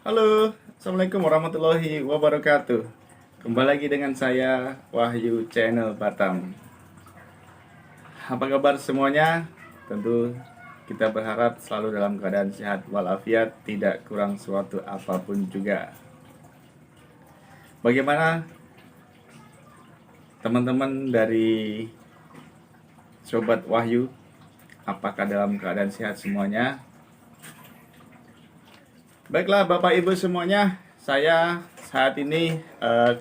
Halo, Assalamualaikum warahmatullahi wabarakatuh. Kembali lagi dengan saya, Wahyu Channel Batam. Apa kabar semuanya? Tentu kita berharap selalu dalam keadaan sehat walafiat, tidak kurang suatu apapun juga. Bagaimana teman-teman dari Sobat Wahyu? Apakah dalam keadaan sehat semuanya? Baiklah Bapak Ibu semuanya, saya saat ini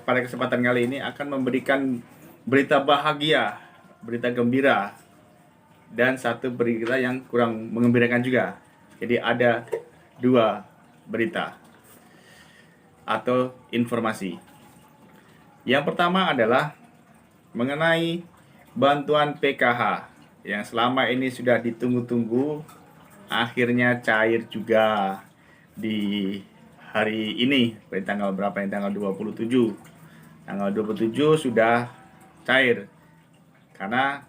pada kesempatan kali ini akan memberikan berita bahagia, berita gembira, dan satu berita yang kurang mengembirakan juga. Jadi ada dua berita atau informasi. Yang pertama adalah mengenai bantuan PKH yang selama ini sudah ditunggu-tunggu, akhirnya cair juga di hari ini. Pada tanggal berapa ini? Tanggal 27. Tanggal 27 sudah cair karena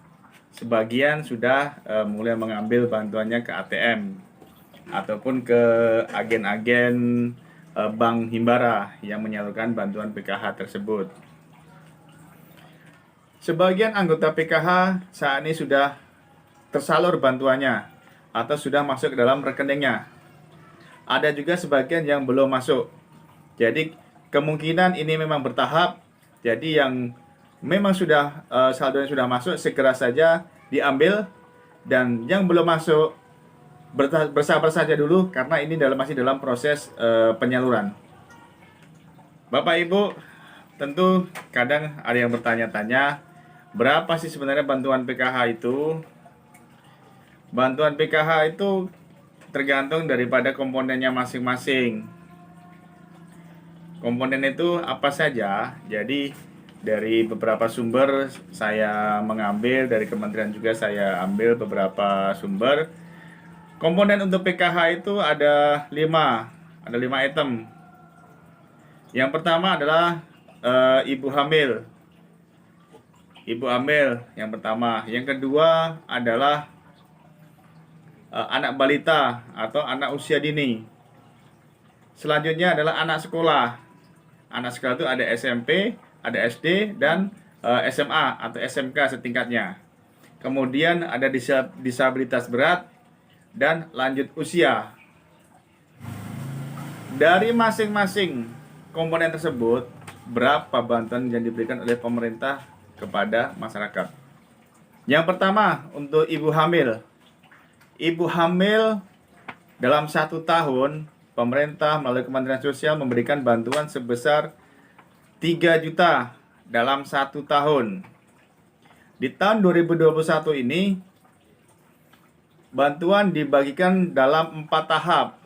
sebagian sudah mulai mengambil bantuannya ke ATM ataupun ke agen-agen bank himbara yang menyalurkan bantuan PKH tersebut. Sebagian anggota PKH saat ini sudah tersalur bantuannya atau sudah masuk ke dalam rekeningnya. Ada juga sebagian yang belum masuk. Jadi kemungkinan ini memang bertahap. Jadi yang memang sudah saldonya sudah masuk segera saja diambil, dan yang belum masuk bersabar saja dulu karena ini masih dalam proses penyaluran. Bapak Ibu, tentu kadang ada yang bertanya-tanya, berapa sih sebenarnya bantuan PKH itu? Bantuan PKH itu tergantung daripada komponennya masing-masing. Komponen itu apa saja? Jadi dari beberapa sumber saya mengambil, dari kementerian juga saya ambil beberapa sumber. Komponen untuk PKH itu ada 5 item. Yang pertama adalah ibu hamil. Ibu hamil yang pertama. Yang kedua adalah anak balita atau anak usia dini. Selanjutnya adalah anak sekolah. Anak sekolah itu ada SMP, ada SD, dan SMA atau SMK setingkatnya. Kemudian ada disabilitas berat dan lanjut usia. Dari masing-masing komponen tersebut, berapa bantuan yang diberikan oleh pemerintah kepada masyarakat? Yang pertama, untuk ibu hamil. Ibu hamil dalam 1 tahun, pemerintah melalui Kementerian Sosial memberikan bantuan sebesar 3 juta dalam 1 tahun. Di tahun 2021 ini, bantuan dibagikan dalam 4 tahap.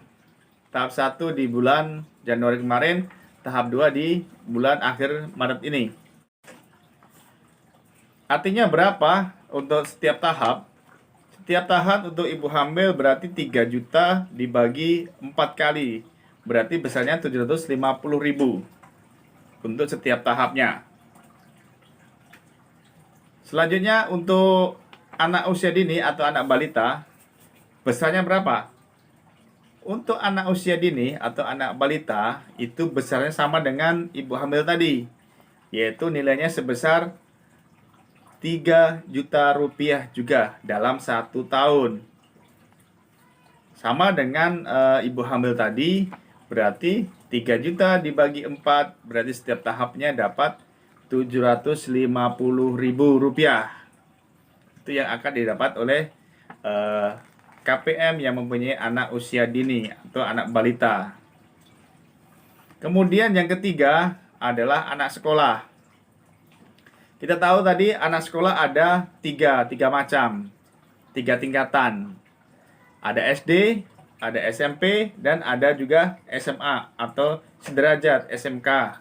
Tahap 1 di bulan Januari kemarin, tahap 2 di bulan akhir Maret ini. Artinya berapa untuk setiap tahap? Setiap tahap untuk ibu hamil berarti 3 juta dibagi 4 kali. Berarti besarnya 750.000 untuk setiap tahapnya. Selanjutnya untuk anak usia dini atau anak balita, besarnya berapa? Untuk anak usia dini atau anak balita itu besarnya sama dengan ibu hamil tadi, yaitu nilainya sebesar 3 juta rupiah juga dalam 1 tahun. Sama dengan ibu hamil tadi, berarti 3 juta dibagi 4, berarti setiap tahapnya dapat 750.000 rupiah. Itu yang akan didapat oleh KPM yang mempunyai anak usia dini atau anak balita. Kemudian yang ketiga adalah anak sekolah. Kita tahu tadi anak sekolah ada tiga macam, 3 tingkatan. Ada SD, ada SMP, dan ada juga SMA atau sederajat SMK.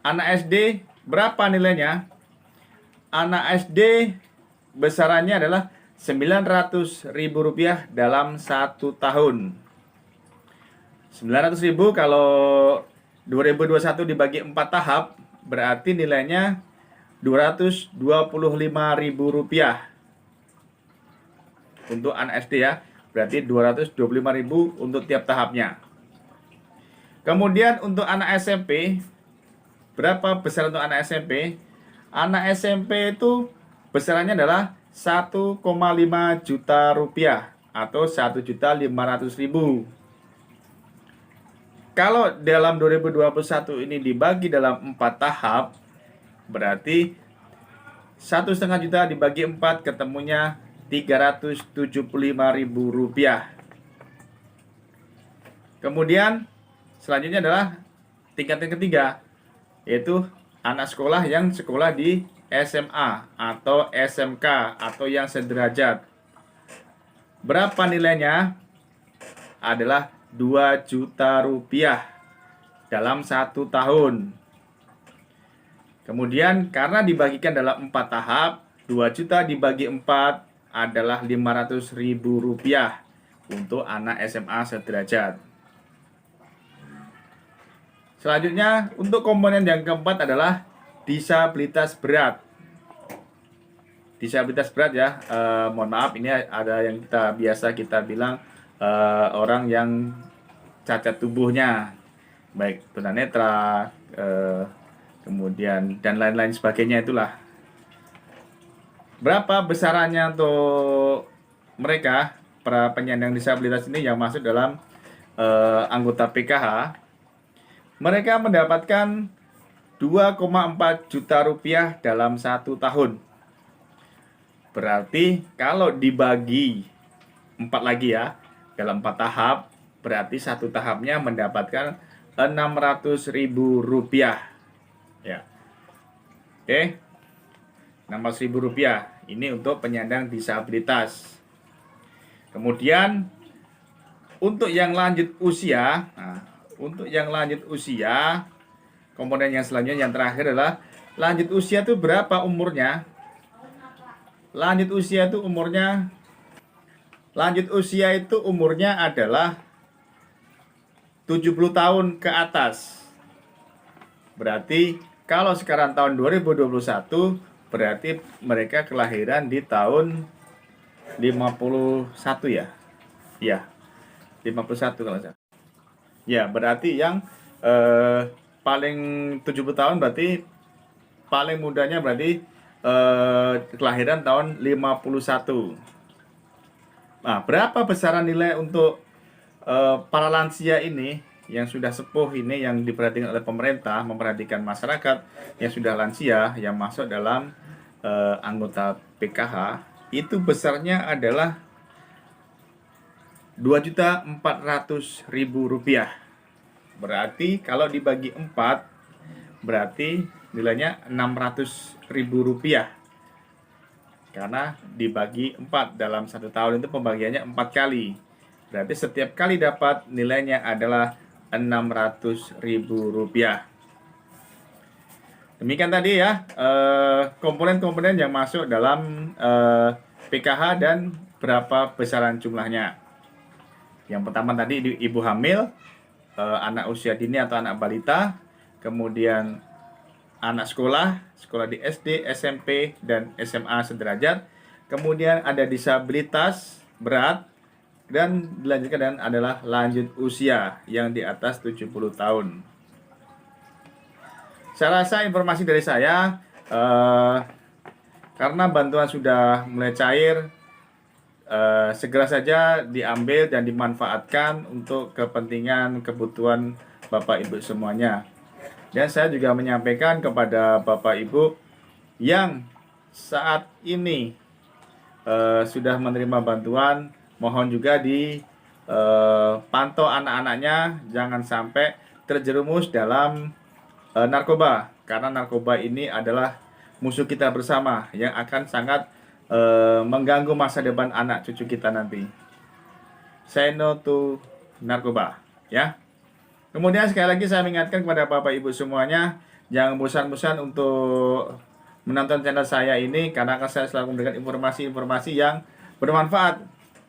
Anak SD berapa nilainya? Anak SD besarannya adalah 900.000 rupiah dalam 1 tahun. 900.000 kalau 2021 dibagi 4 tahap, berarti nilainya 225.000 rupiah untuk anak SD ya. Berarti 225.000 untuk tiap tahapnya. Kemudian untuk anak SMP, berapa besar untuk anak SMP? Anak SMP itu besarannya adalah 1,5 juta rupiah atau 1.500.000. Kalau dalam 2021 ini dibagi dalam 4 tahap, berarti 1,5 juta dibagi 4 ketemunya 375.000 rupiah. Kemudian selanjutnya adalah tingkat yang ketiga, yaitu anak sekolah yang sekolah di SMA atau SMK atau yang sederajat. Berapa nilainya? Adalah 2 juta rupiah dalam 1 tahun. Kemudian karena dibagikan dalam 4 tahap, 2 juta dibagi 4 adalah 500.000 rupiah untuk anak SMA sederajat. Selanjutnya untuk komponen yang keempat adalah disabilitas berat. Disabilitas berat ya, mohon maaf ini ada yang biasa kita bilang orang yang cacat tubuhnya, baik tunanetra, kemudian dan lain-lain sebagainya itulah. Berapa besarannya untuk mereka para penyandang disabilitas ini yang masuk dalam anggota PKH? Mereka mendapatkan 2,4 juta rupiah dalam 1 tahun. Berarti kalau dibagi 4 lagi ya, dalam 4 tahap, berarti 1 tahapnya mendapatkan 600.000 rupiah. Ya. Oke. 600.000 rupiah. Ini untuk penyandang disabilitas. Kemudian untuk yang lanjut usia, komponen yang selanjutnya yang terakhir adalah lanjut usia itu berapa umurnya? Lanjut usia itu umurnya adalah 70 tahun ke atas. Berarti kalau sekarang tahun 2021, berarti mereka kelahiran di tahun 51 ya. Iya. 51 kalau saya. Ya, berarti yang paling 70 tahun berarti paling mudanya berarti kelahiran tahun 51. Nah, berapa besaran nilai untuk para lansia ini yang sudah sepuh ini yang diperhatikan oleh pemerintah, memperhatikan masyarakat yang sudah lansia yang masuk dalam anggota PKH, itu besarnya adalah 2.400.000 rupiah. Berarti kalau dibagi 4 berarti nilainya 600.000 rupiah. Karena dibagi 4 dalam 1 tahun itu pembagiannya 4 kali. Berarti setiap kali dapat nilainya adalah 600.000 rupiah. Demikian tadi ya komponen-komponen yang masuk dalam PKH dan berapa besaran jumlahnya. Yang pertama tadi ibu hamil, anak usia dini atau anak balita, kemudian anak sekolah di SD, SMP, dan SMA sederajat, kemudian ada disabilitas berat, dan dilanjutkan dengan adalah lanjut usia yang di atas 70 tahun. Saya rasa informasi dari saya, karena bantuan sudah mulai cair, segera saja diambil dan dimanfaatkan untuk kepentingan kebutuhan Bapak Ibu semuanya. Dan saya juga menyampaikan kepada Bapak Ibu yang saat ini sudah menerima bantuan, mohon juga dipantau anak-anaknya jangan sampai terjerumus dalam narkoba, karena narkoba ini adalah musuh kita bersama yang akan sangat mengganggu masa depan anak cucu kita nanti. Say no to narkoba, ya. Kemudian sekali lagi saya mengingatkan kepada Bapak Ibu semuanya, jangan bosan-bosan untuk menonton channel saya ini, karena akan saya selalu memberikan informasi-informasi yang bermanfaat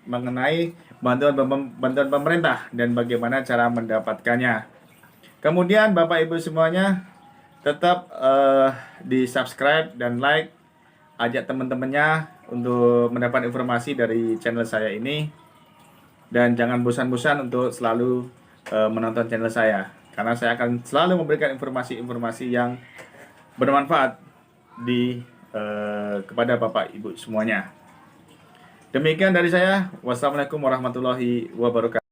mengenai bantuan pemerintah dan bagaimana cara mendapatkannya. Kemudian Bapak Ibu semuanya tetap di subscribe dan like, ajak teman-temannya untuk mendapat informasi dari channel saya ini, dan jangan bosan-bosan untuk selalu menonton channel saya. karena saya akan selalu memberikan informasi-informasi yang bermanfaat kepada Bapak Ibu semuanya. Demikian dari saya. Wassalamualaikum warahmatullahi wabarakatuh.